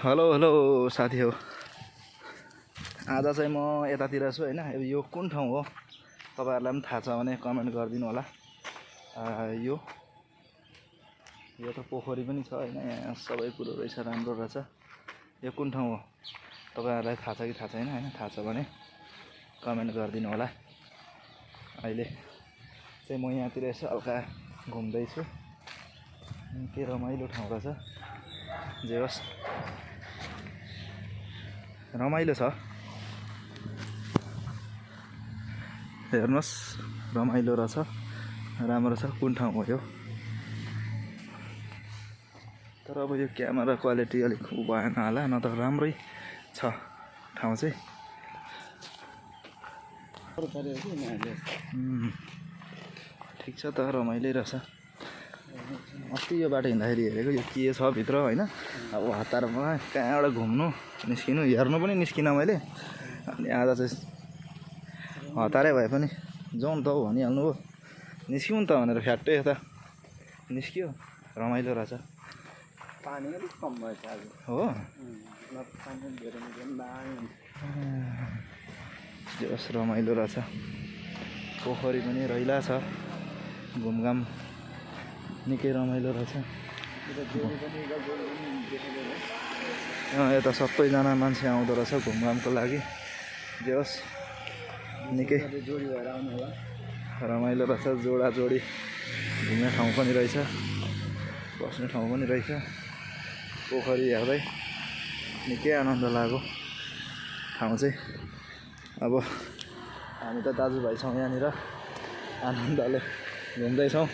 Hello hello साथी हो। आज चाहिँ म यतातिर छु हैन। यो कुन ठाउँ हो तपाईहरुलाई पनि थाहा छ भने कमेन्ट गरिदिनु होला। यो त पोखरी पनि छ हैन, यहाँ सबै कुरो रहेछ, राम्रो रहेछ। यो कुन ठाउँ हो तपाईहरुलाई थाहा छ कि थाहा छैन हैन? थाहा छ भने कमेन्ट गरिदिनु होला। अहिले चाहिँ म यहाँतिर यसो हल्का घुम्दै छु। के रमाइलो ठाउँ रहेछ। जे होस् रमाइलो छ। हेर्नुस् रमाइलो रहेछ, राम्रो छ। कुन ठाउँ हो यो? तर अब यो क्यामेरा क्वालिटी अलिक भएन होला, न त राम्रै छ ठाउँ चाहिँ। ठिक छ त, रमाइलै रहेछ। अस्ति यो बाटो हिँड्दाखेरि हेरेको यो के छ भित्र हैन। अब हतारमा कहाँबाट घुम्नु निस्किनु, हेर्नु पनि निस्किन मैले। अनि आज चाहिँ हतारै भए पनि जाउँ त भनिहाल्नु हो। निस्किउँ त भनेर फ्याट्टै यता निस्कियो। रमाइलो रहेछ। पानी अलिक कम भएछ आज हो। पानी धेरै जस रमाइलो रहेछ। पोखरी पनि रैला छ, घुमघाम निकै रमाइलो रहेछ। यता सबैजना मान्छे आउँदो रहेछ घुमघामको लागि। जे होस् निकै रमाइलो रहेछ। जोडा जोडी घुम्ने ठाउँ पनि रहेछ, बस्ने ठाउँ पनि रहेछ। पोखरी हेर्दै निकै आनन्द लाग्यो ठाउँ चाहिँ। अब हामी त दाजुभाइ छौँ यहाँनिर, आनन्दले घुम्दैछौँ।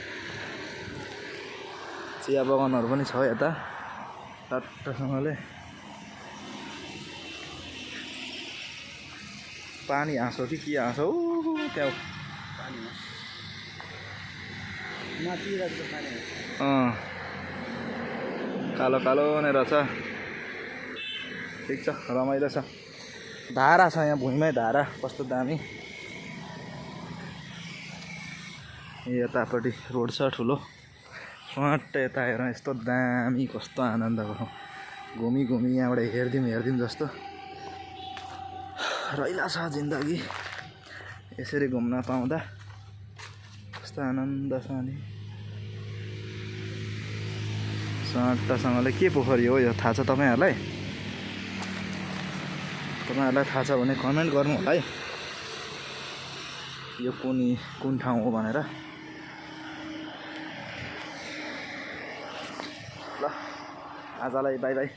चिया बगानहरू पनि छ यता टट्टसँगले। पानी हाँसो कि के हाँसो त्यहाँ कालो कालो नै रहेछ। ठिक छ, रमाइलो छ। धारा छ यहाँ, भुइँमै धारा, कस्तो दामी। यतापट्टि रोड छ ठुलो, स्वाट यता हेर यस्तो दामी, कस्तो आनन्द भयो। घुमी घुमी यहाँबाट हेर्दिउँ जस्तो रैला छ जिन्दगी। यसरी घुम्न पाउँदा कस्तो आनन्द छ नि। स्वाटसँगले के पोखरी हो यो थाहा छ तपाईहरुलाई? तपाईहरुलाई थाहा छ भने कमेन्ट गर्नु होला है, यो कुन ठाउँ हो भनेर। ल आजलाई बाई बाई।